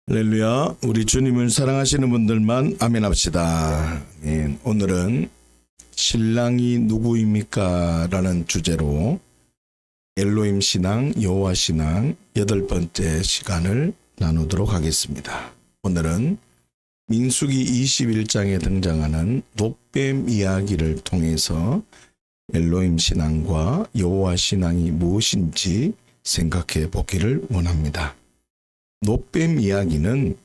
할렐루야. 우리 주님을 사랑하시는 분들만 아멘 합시다. 아멘. 오늘은 신랑이 누구입니까? 라는 주제로 엘로힘 신앙, 여호와 신앙 8번째 시간을 나누도록 하겠습니다. 오늘은 민수기 21장에 등장하는 놋뱀 이야기를 통해서 엘로힘 신앙과 여호와 신앙이 무엇인지 생각해 보기를 원합니다. 놋뱀 이야기는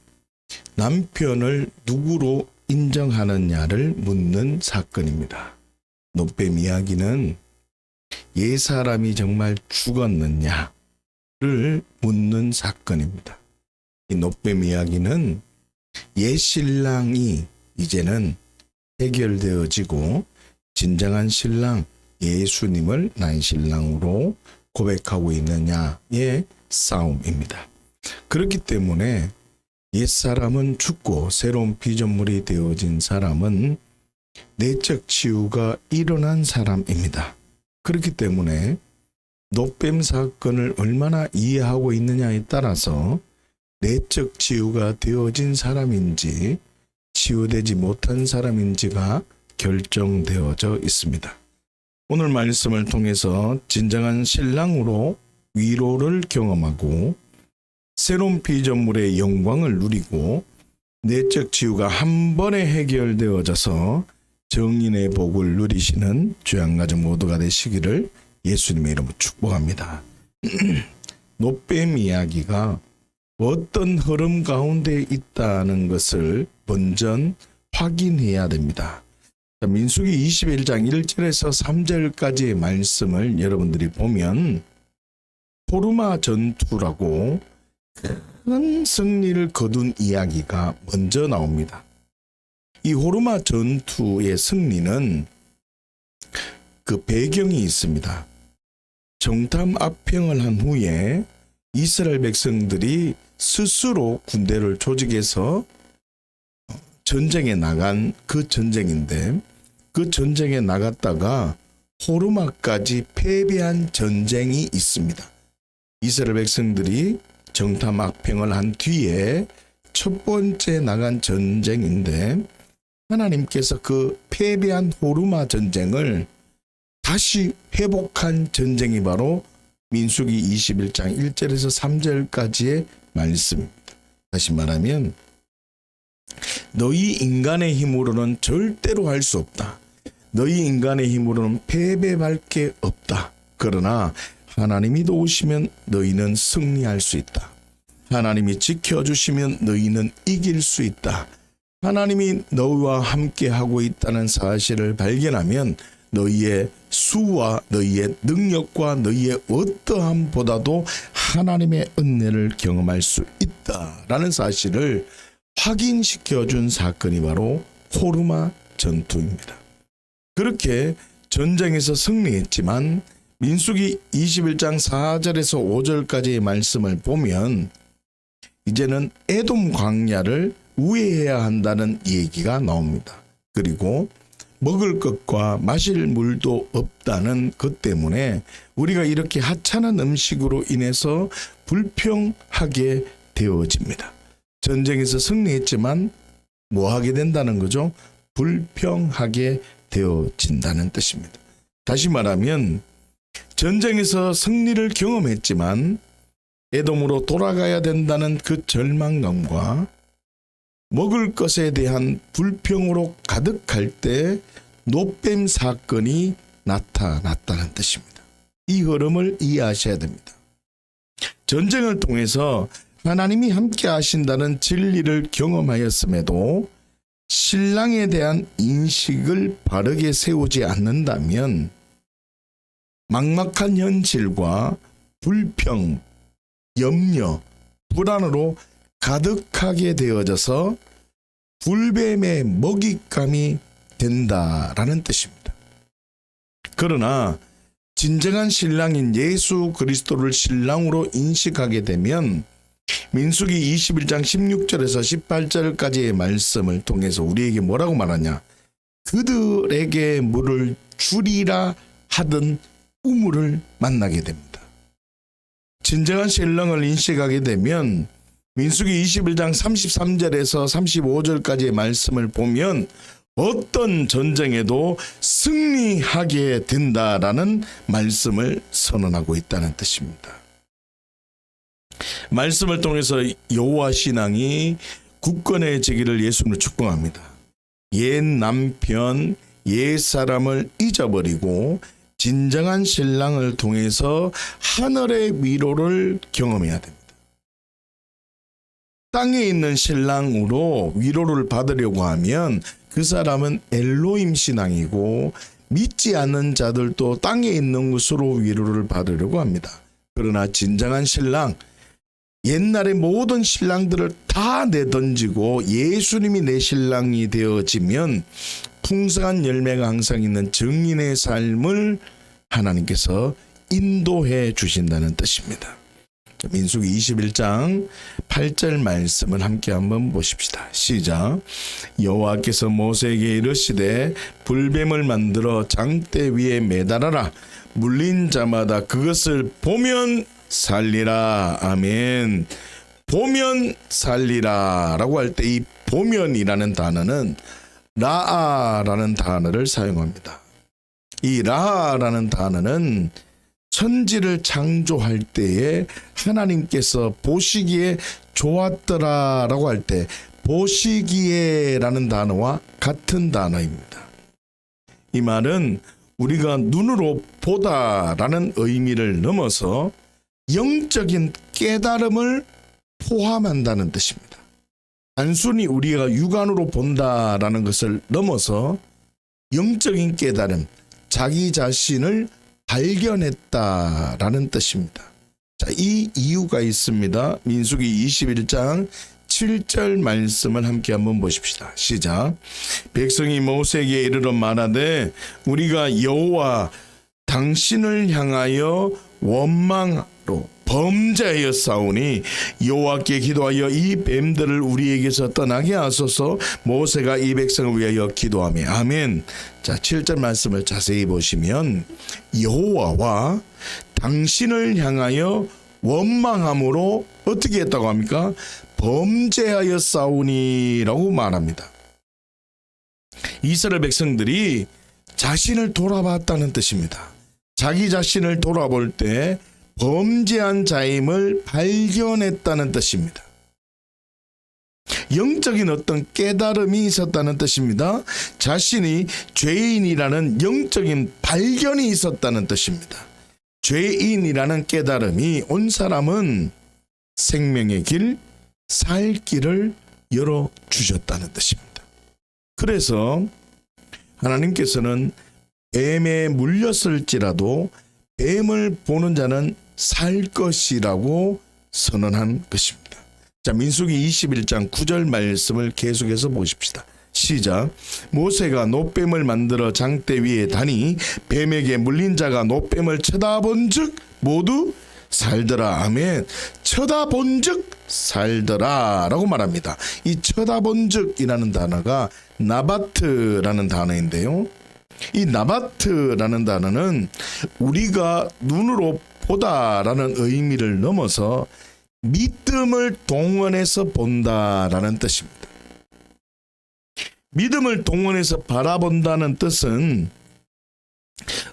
남편을 누구로 인정하느냐를 묻는 사건입니다. 놋뱀 이야기는 옛 사람이 정말 죽었느냐를 묻는 사건입니다. 이 놋뱀 이야기는 옛 신랑이 이제는 해결되어지고 진정한 신랑 예수님을 나의 신랑으로 고백하고 있느냐의 싸움입니다. 그렇기 때문에 옛사람은 죽고 새로운 피조물이 되어진 사람은 내적 치유가 일어난 사람입니다. 그렇기 때문에 놋뱀 사건을 얼마나 이해하고 있느냐에 따라서 내적 치유가 되어진 사람인지 치유되지 못한 사람인지가 결정되어져 있습니다. 오늘 말씀을 통해서 진정한 신랑으로 위로를 경험하고 새로운 피조물의 영광을 누리고 내적 치유가 한 번에 해결되어져서 정인의 복을 누리시는 주양가족 모두가 되시기를 예수님의 이름으로 축복합니다. 놋뱀 이야기가 어떤 흐름 가운데 있다는 것을 먼저 확인해야 됩니다. 민수기 21장 1절에서 3절까지의 말씀을 여러분들이 보면 호르마 전투라고 큰 승리를 거둔 이야기가 먼저 나옵니다. 이 호르마 전투의 승리는 그 배경이 있습니다. 정탐 압평을 한 후에 이스라엘 백성들이 스스로 군대를 조직해서 전쟁에 나간 그 전쟁인데, 그 전쟁에 나갔다가 호르마까지 패배한 전쟁이 있습니다. 이스라엘 백성들이 정탐 압평을 한 뒤에 첫 번째 나간 전쟁인데, 하나님께서 그 패배한 호르마 전쟁을 다시 회복한 전쟁이 바로 민수기 21장 1절에서 3절까지의 말씀입니다. 다시 말하면 너희 인간의 힘으로는 절대로 할 수 없다. 너희 인간의 힘으로는 패배할 게 없다. 그러나 하나님이 도우시면 너희는 승리할 수 있다. 하나님이 지켜주시면 너희는 이길 수 있다. 하나님이 너희와 함께 하고 있다는 사실을 발견하면 너희의 수와 너희의 능력과 너희의 어떠함보다도 하나님의 은혜를 경험할 수 있다라는 사실을 확인시켜준 사건이 바로 호르마 전투입니다. 그렇게 전쟁에서 승리했지만 민수기 21장 4절에서 5절까지의 말씀을 보면 이제는 에돔 광야를 우회해야 한다는 얘기가 나옵니다. 그리고 먹을 것과 마실 물도 없다는 것 때문에 우리가 이렇게 하찮은 음식으로 인해서 불평하게 되어집니다. 전쟁에서 승리했지만 뭐 하게 된다는 거죠? 불평하게 되어진다는 뜻입니다. 다시 말하면 전쟁에서 승리를 경험했지만 에돔으로 돌아가야 된다는 그 절망감과 먹을 것에 대한 불평으로 가득할 때 놋뱀 사건이 나타났다는 뜻입니다. 이 흐름을 이해하셔야 됩니다. 전쟁을 통해서 하나님이 함께 하신다는 진리를 경험하였음에도 신랑에 대한 인식을 바르게 세우지 않는다면 막막한 현실과 불평, 염려, 불안으로 가득하게 되어져서 불뱀의 먹잇감이 된다라는 뜻입니다. 그러나 진정한 신랑인 예수 그리스도를 신랑으로 인식하게 되면 민수기 21장 16절에서 18절까지의 말씀을 통해서 우리에게 뭐라고 말하냐? 그들에게 물을 주리라 하던 우물을 만나게 됩니다. 진정한 신랑을 인식하게 되면 민수기 21장 33절에서 35절까지의 말씀을 보면 어떤 전쟁에도 승리하게 된다라는 말씀을 선언하고 있다는 뜻입니다. 말씀을 통해서 여호와 신앙이 굳건해지기를 예수님을 축복합니다. 옛 남편, 옛 사람을 잊어버리고 진정한 신랑을 통해서 하늘의 위로를 경험해야 됩니다. 땅에 있는 신랑으로 위로를 받으려고 하면 그 사람은 엘로힘 신앙이고 믿지 않는 자들도 땅에 있는 것으로 위로를 받으려고 합니다. 그러나 진정한 신랑, 옛날의 모든 신랑들을 다 내던지고 예수님이 내 신랑이 되어지면 풍성한 열매가 항상 있는 증인의 삶을 하나님께서 인도해 주신다는 뜻입니다. 민수기 21장 8절 말씀을 함께 한번 보십시다. 시작. 여호와께서 모세에게 이르시되 불뱀을 만들어 장대 위에 매달아라. 물린 자마다 그것을 보면 살리라. 아멘. 보면 살리라 라고 할 때 이 보면이라는 단어는 라아라는 단어를 사용합니다. 이 라아라는 단어는 천지를 창조할 때에 하나님께서 보시기에 좋았더라라고 할 때 보시기에라는 단어와 같은 단어입니다. 이 말은 우리가 눈으로 보다라는 의미를 넘어서 영적인 깨달음을 포함한다는 뜻입니다. 단순히 우리가 육안으로 본다라는 것을 넘어서 영적인 깨달음, 자기 자신을 발견했다라는 뜻입니다. 자, 이 이유가 있습니다. 민수기 21장 7절 말씀을 함께 한번 보십시다. 시작. 백성이 모세에게 이르러 말하되 우리가 여호와 당신을 향하여 원망로 범죄하여 싸우니 여호와께 기도하여 이 뱀들을 우리에게서 떠나게 하소서. 모세가 이 백성을 위하여 기도하며 아멘. 자, 7절 말씀을 자세히 보시면 여호와와 당신을 향하여 원망함으로 어떻게 했다고 합니까? 범죄하여 싸우니라고 말합니다. 이스라엘 백성들이 자신을 돌아봤다는 뜻입니다. 자기 자신을 돌아볼 때 범죄한 자임을 발견했다는 뜻입니다. 영적인 어떤 깨달음이 있었다는 뜻입니다. 자신이 죄인이라는 영적인 발견이 있었다는 뜻입니다. 죄인이라는 깨달음이 온 사람은 생명의 길, 살 길을 열어주셨다는 뜻입니다. 그래서 하나님께서는 뱀에 물렸을지라도 뱀을 보는 자는 살 것이라고 선언한 것입니다. 자, 민수기 21장 9절 말씀을 계속해서 보십시다. 시작. 모세가 놋뱀을 만들어 장대 위에 다니 뱀에게 물린 자가 놋뱀을 쳐다본즉 모두 살더라. 아멘. 쳐다본즉 살더라 라고 말합니다. 이 쳐다본즉이라는 단어가 나바트라는 단어인데요, 이 나바트라는 단어는 우리가 눈으로 보다라는 의미를 넘어서 믿음을 동원해서 본다라는 뜻입니다. 믿음을 동원해서 바라본다는 뜻은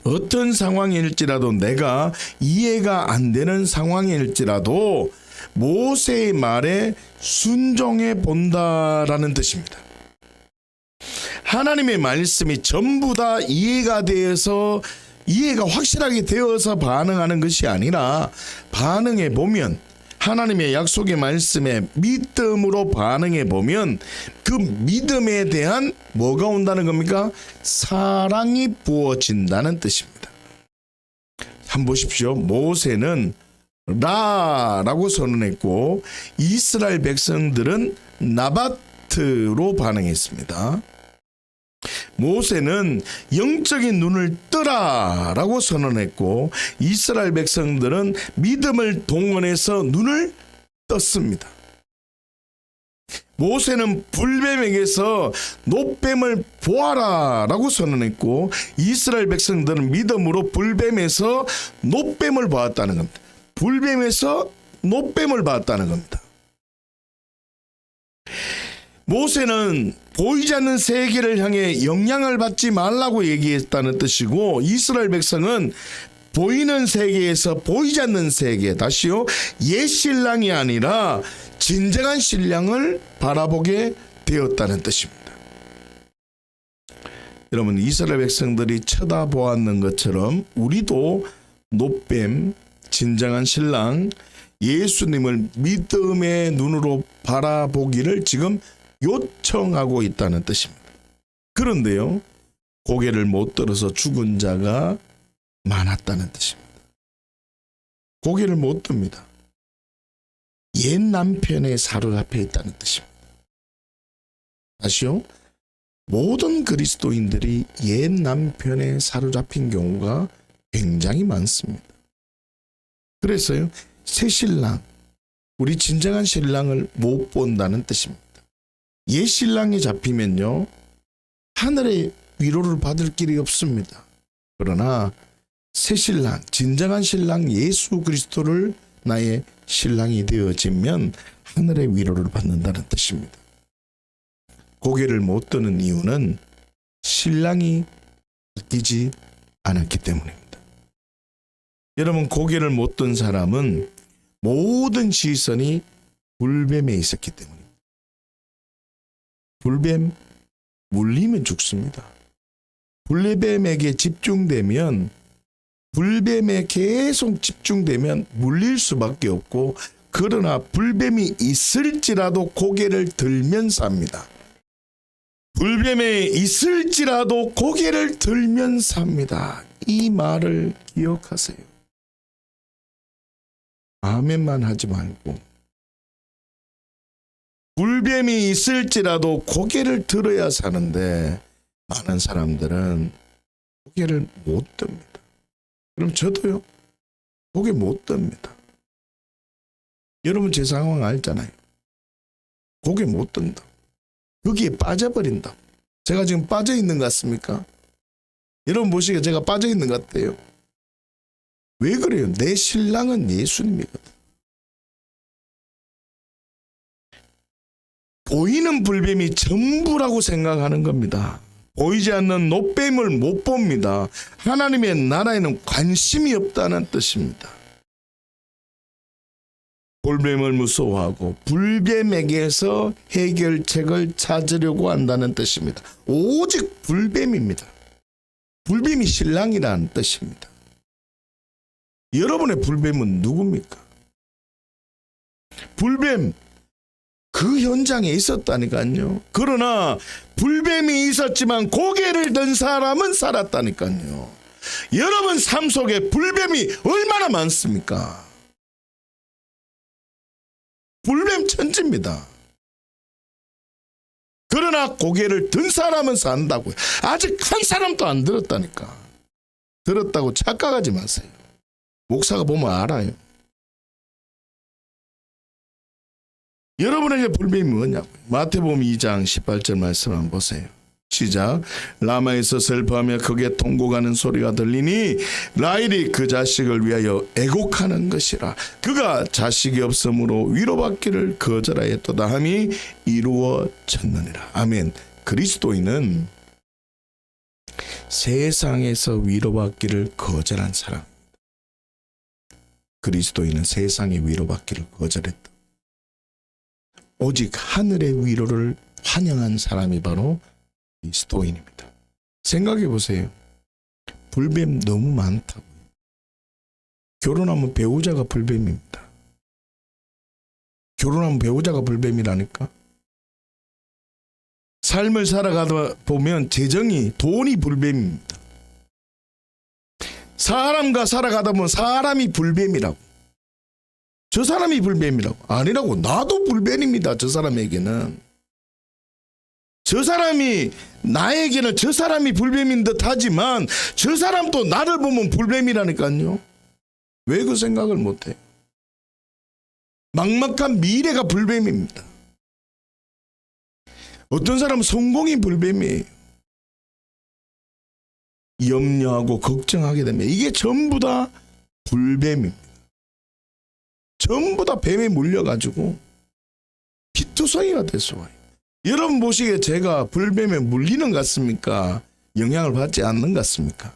어떤 상황일지라도, 내가 이해가 안 되는 상황일지라도 모세의 말에 순종해 본다라는 뜻입니다. 하나님의 말씀이 전부 다 이해가 확실하게 되어서 반응하는 것이 아니라, 반응해 보면 하나님의 약속의 말씀에 믿음으로 반응해 보면 그 믿음에 대한 뭐가 온다는 겁니까? 사랑이 부어진다는 뜻입니다. 한번 보십시오. 모세는 라라고 선언했고 이스라엘 백성들은 나바트로 반응했습니다. 모세는 영적인 눈을 뜨라라고 선언했고 이스라엘 백성들은 믿음을 동원해서 눈을 떴습니다. 모세는 불뱀에게서 놋뱀을 보아라라고 선언했고 이스라엘 백성들은 믿음으로 불뱀에서 놋뱀을 보았다는 겁니다. 불뱀에서 놋뱀을 봤다는 겁니다. 모세는 보이지 않는 세계를 향해 영향을 받지 말라고 얘기했다는 뜻이고, 이스라엘 백성은 보이는 세계에서 보이지 않는 세계, 다시요, 옛 신랑이 아니라 진정한 신랑을 바라보게 되었다는 뜻입니다. 여러분, 이스라엘 백성들이 쳐다보았는 것처럼 우리도 노뱀, 진정한 신랑 예수님을 믿음의 눈으로 바라보기를 지금 요청하고 있다는 뜻입니다. 그런데요, 고개를 못 들어서 죽은 자가 많았다는 뜻입니다. 고개를 못 듭니다. 옛 남편에 사로잡혀 있다는 뜻입니다. 다시요, 모든 그리스도인들이 옛 남편에 사로잡힌 경우가 굉장히 많습니다. 그래서요, 새 신랑, 우리 진정한 신랑을 못 본다는 뜻입니다. 옛 신랑이 잡히면요, 하늘의 위로를 받을 길이 없습니다. 그러나 새 신랑, 진정한 신랑 예수 그리스도를 나의 신랑이 되어지면 하늘의 위로를 받는다는 뜻입니다. 고개를 못 드는 이유는 신랑이 바뀌지 않았기 때문입니다. 여러분, 고개를 못 든 사람은 모든 시선이 불뱀에 있었기 때문입니다. 불뱀 물리면 죽습니다. 불뱀에게 집중되면, 불뱀에 계속 집중되면 물릴 수밖에 없고, 그러나 불뱀이 있을지라도 고개를 들면 삽니다. 불뱀에 있을지라도 고개를 들면 삽니다. 이 말을 기억하세요. 아멘만 하지 말고, 불뱀이 있을지라도 고개를 들어야 사는데 많은 사람들은 고개를 못 듭니다. 그럼 저도요, 고개 못 듭니다. 여러분, 제 상황 알잖아요. 고개 못 든다. 거기에 빠져버린다. 제가 지금 빠져 있는 것 같습니까? 여러분 보시기에 제가 빠져 있는 것 같아요. 왜 그래요? 내 신랑은 예수님이거든. 보이는 불뱀이 전부라고 생각하는 겁니다. 보이지 않는 노뱀을 못 봅니다. 하나님의 나라에는 관심이 없다는 뜻입니다. 불뱀을 무서워하고 불뱀에게서 해결책을 찾으려고 한다는 뜻입니다. 오직 불뱀입니다. 불뱀이 신랑이라는 뜻입니다. 여러분의 불뱀은 누굽니까? 불뱀, 그 현장에 있었다니까요. 그러나 불뱀이 있었지만 고개를 든 사람은 살았다니까요. 여러분 삶 속에 불뱀이 얼마나 많습니까? 불뱀 천지입니다. 그러나 고개를 든 사람은 산다고요. 아직 한 사람도 안 들었다니까. 들었다고 착각하지 마세요. 목사가 보면 알아요. 여러분에게 불뱀이 뭐냐고요. 마태복음 2장 18절 말씀 한번 보세요. 시작. 라마에서 슬퍼하며 크게 통곡하는 소리가 들리니 라헬이 그 자식을 위하여 애곡하는 것이라. 그가 자식이 없으므로 위로받기를 거절하였도다 함이 이루어졌느니라. 아멘. 그리스도인은 세상에서 위로받기를 거절한 사람입니다. 그리스도인은 세상의 위로받기를 거절했다. 오직 하늘의 위로를 환영한 사람이 바로 그리스도인입니다. 생각해 보세요. 불뱀 너무 많다고요. 결혼하면 배우자가 불뱀입니다. 결혼하면 배우자가 불뱀이라니까. 삶을 살아가다 보면 재정이, 돈이 불뱀입니다. 사람과 살아가다 보면 사람이 불뱀이라고. 저 사람이 불뱀이라고. 아니라고. 나도 불뱀입니다. 저 사람에게는. 저 사람이 나에게는 저 사람이 불뱀인 듯 하지만 저 사람도 나를 보면 불뱀이라니까요. 왜 그 생각을 못해요? 막막한 미래가 불뱀입니다. 어떤 사람은 성공이 불뱀이에요. 염려하고 걱정하게 되면 이게 전부 다 불뱀입니다. 전부 다 뱀에 물려가지고 피투성이가 돼서 와요. 여러분 보시기에 제가 불뱀에 물리는 것 같습니까? 영향을 받지 않는 것 같습니까?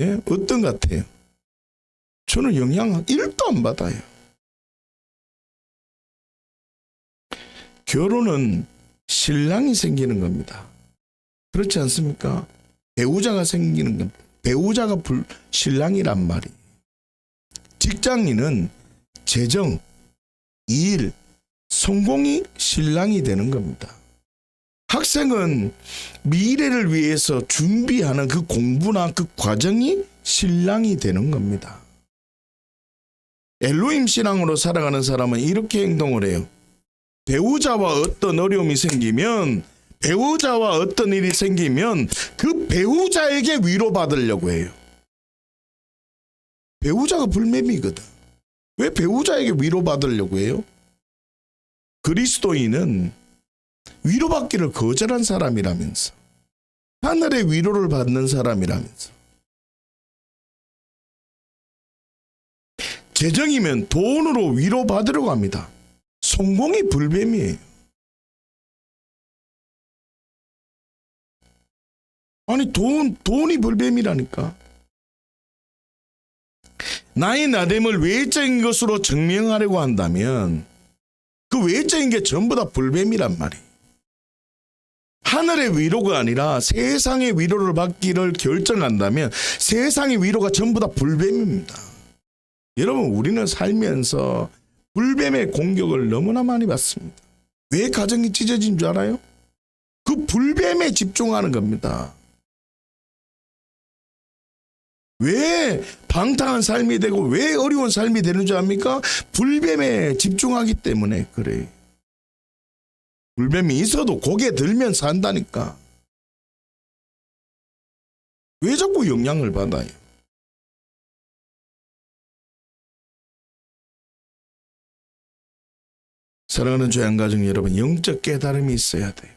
예? 어떤 것 같아요? 저는 영향 1도 안 받아요. 결혼은 신랑이 생기는 겁니다. 그렇지 않습니까? 배우자가 생기는 겁니다. 배우자가 신랑이란 말이. 직장인은 재정, 일, 성공이 신랑이 되는 겁니다. 학생은 미래를 위해서 준비하는 그 공부나 그 과정이 신랑이 되는 겁니다. 엘로힘 신앙으로 살아가는 사람은 이렇게 행동을 해요. 배우자와 어떤 어려움이 생기면, 배우자와 어떤 일이 생기면 그 배우자에게 위로받으려고 해요. 배우자가 불매미거든. 왜 배우자에게 위로받으려고 해요? 그리스도인은 위로받기를 거절한 사람이라면서, 하늘의 위로를 받는 사람이라면서. 재정이면 돈으로 위로받으려고 합니다. 성공이 불뱀이에요. 아니 돈이 불뱀이라니까. 나의 나됨을 외적인 것으로 증명하려고 한다면 그 외적인 게 전부 다 불뱀이란 말이에요. 하늘의 위로가 아니라 세상의 위로를 받기를 결정한다면 세상의 위로가 전부 다 불뱀입니다. 여러분, 우리는 살면서 불뱀의 공격을 너무나 많이 받습니다. 왜 가정이 찢어진 줄 알아요? 그 불뱀에 집중하는 겁니다. 왜 방탕한 삶이 되고 왜 어려운 삶이 되는 줄 압니까? 불뱀에 집중하기 때문에 그래요. 불뱀이 있어도 고개 들면 산다니까. 왜 자꾸 영향을 받아요? 사랑하는 죄한 가정 여러분, 영적 깨달음이 있어야 돼요.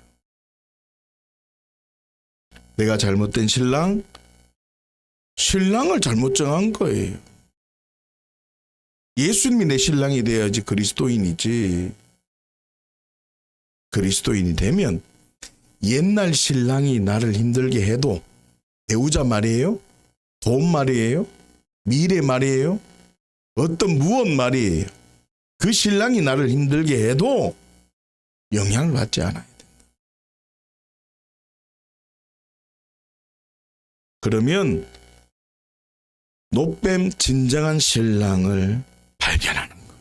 내가 잘못된 신랑을 잘못 정한 거예요. 예수님이 내 신랑이 돼야지 그리스도인이지. 그리스도인이 되면 옛날 신랑이 나를 힘들게 해도 배우자 말이에요? 돈 말이에요? 미래 말이에요? 어떤 무엇 말이에요? 그 신랑이 나를 힘들게 해도 영향을 받지 않아야 된다. 그러면 노뱀 진정한 신랑을 발견하는 거예요.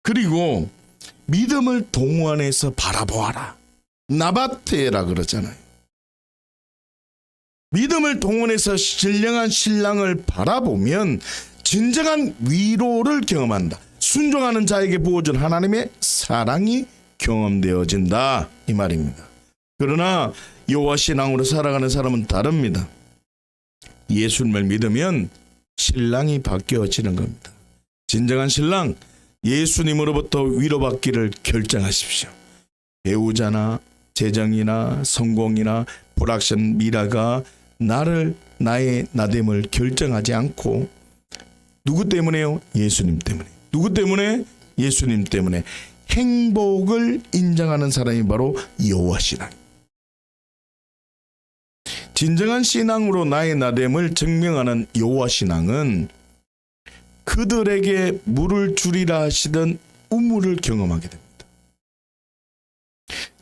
그리고 믿음을 동원해서 바라보아라. 나바테라 그러잖아요. 믿음을 동원해서 신령한 신랑을 바라보면 진정한 위로를 경험한다. 순종하는 자에게 부어준 하나님의 사랑이 경험되어진다, 이 말입니다. 그러나 여호와 신앙으로 살아가는 사람은 다릅니다. 예수님을 믿으면 신랑이 바뀌어지는 겁니다. 진정한 신랑, 예수님으로부터 위로받기를 결정하십시오. 배우자나 재정이나 성공이나 불확신 미래가 나의 나됨을 결정하지 않고 누구 때문에요? 예수님 때문에. 누구 때문에? 예수님 때문에. 행복을 인정하는 사람이 바로 여호와 신앙. 진정한 신앙으로 나의 나됨을 증명하는 여호와 신앙은 그들에게 물을 주리라 하시던 우물을 경험하게 됩니다.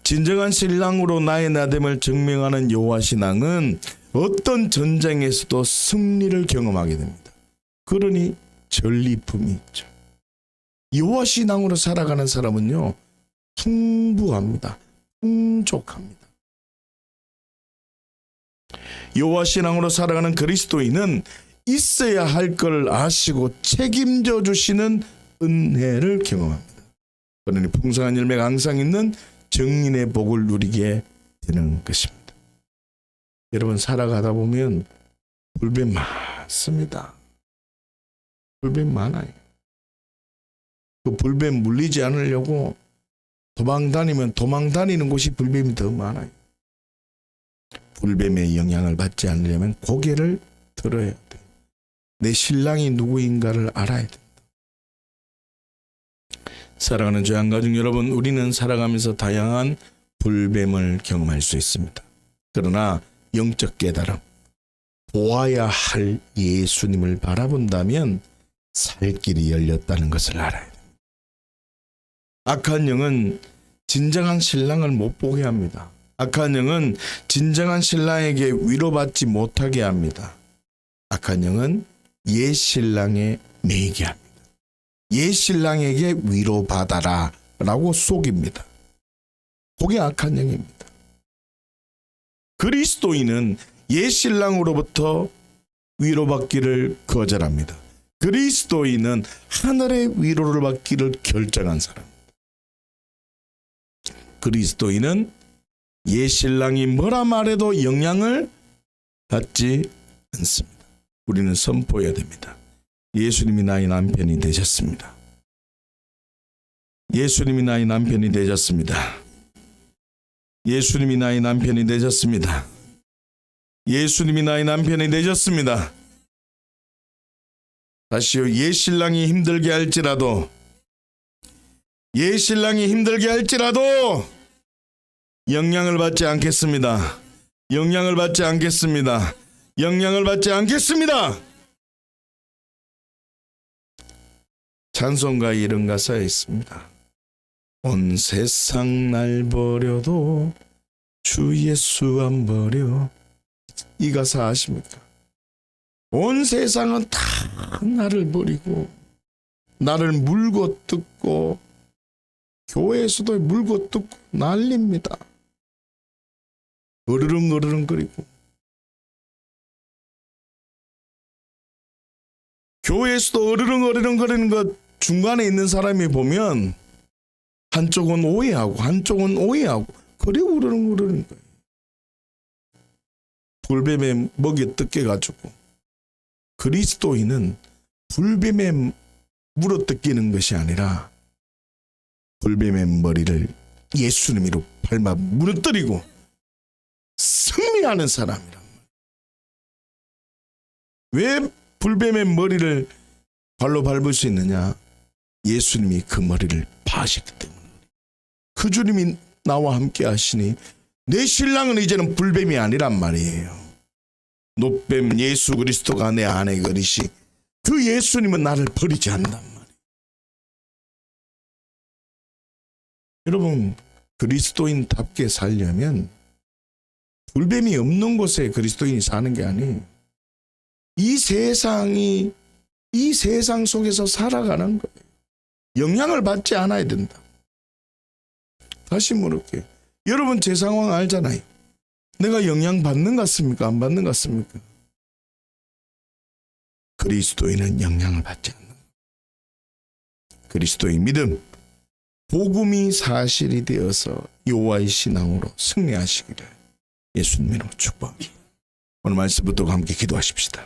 진정한 신랑으로 나의 나됨을 증명하는 여호와 신앙은 어떤 전쟁에서도 승리를 경험하게 됩니다. 그러니 전리품이 있죠. 여호와 신앙으로 살아가는 사람은요, 풍부합니다. 풍족합니다. 여호와 신앙으로 살아가는 그리스도인은 있어야 할 걸 아시고 책임져 주시는 은혜를 경험합니다. 그러니 풍성한 열매가 항상 있는 정인의 복을 누리게 되는 것입니다. 여러분, 살아가다 보면 불뱀 많습니다. 불뱀 많아요. 그 불뱀 물리지 않으려고 도망 다니는 곳이 불뱀이 더 많아요. 불뱀의 영향을 받지 않으려면 고개를 들어야 돼요. 내 신랑이 누구인가를 알아야 됩니다. 사랑하는 죄안가족 여러분, 우리는 살아가면서 다양한 불뱀을 경험할 수 있습니다. 그러나 영적 깨달음, 보아야 할 예수님을 바라본다면 살 길이 열렸다는 것을 알아야 됩니다. 악한 영은 진정한 신랑을 못 보게 합니다. 악한 영은 진정한 신랑에게 위로받지 못하게 합니다. 악한 영은 옛 신랑에 매이게 합니다. 옛 신랑에게 위로받아라 라고 속입니다. 그게 악한 영입니다. 그리스도인은 옛 신랑으로부터 위로받기를 거절합니다. 그리스도인은 하늘의 위로를 받기를 결정한 사람입니다. 그리스도인은 옛 신랑이 뭐라 말해도 영향을 받지 않습니다. 우리는 선포해야 됩니다. 예수님이 나의 남편이 되셨습니다. 예수님이 나의 남편이 되셨습니다. 예수님이 나의 남편이 되셨습니다. 예수님이 나의 남편이 되셨습니다. 다시요. 옛 신랑이 힘들게 할지라도, 옛 신랑이 힘들게 할지라도 영향을 받지 않겠습니다. 영향을 받지 않겠습니다. 영향을 받지 않겠습니다. 찬송가에 이런 가사에 있습니다. 온 세상 날 버려도 주 예수 안 버려. 이 가사 아십니까? 온 세상은 다 나를 버리고 나를 물고 뜯고 교회에서도 물고 뜯고 난립니다. 으르렁거리고 교회에서도 으르렁거리는 것 중간에 있는 사람이 보면 한쪽은 오해하고 한쪽은 오해하고 그래 으르렁거리는 거예요. 불뱀에 먹여 뜯겨가지고 그리스도인은 불뱀에 물어뜯기는 것이 아니라 불뱀의 머리를 예수님으로 밟아 무너뜨리고 승리하는 사람이란 말이에요. 왜 불뱀의 머리를 발로 밟을 수 있느냐? 예수님이 그 머리를 파셨기 때문에. 그 주님이 나와 함께 하시니 내 신랑은 이제는 불뱀이 아니란 말이에요. 노뱀 예수 그리스도가 내 안에 거리시 그 예수님은 나를 버리지 않는단 말이에요. 여러분, 그리스도인답게 살려면 불뱀이 없는 곳에 그리스도인이 사는 게 아니에요. 이 세상 속에서 살아가는 거예요. 영향을 받지 않아야 된다. 다시 물을게요. 여러분 제 상황 알잖아요. 내가 영향 받는 것 같습니까? 안 받는 것 같습니까? 그리스도인은 영향을 받지 않는 거예요. 그리스도의 믿음, 복음이 사실이 되어서 여호와의 신앙으로 승리하시기를 예수님으로 축복합니다. 오늘 말씀부터 함께 기도하십시다.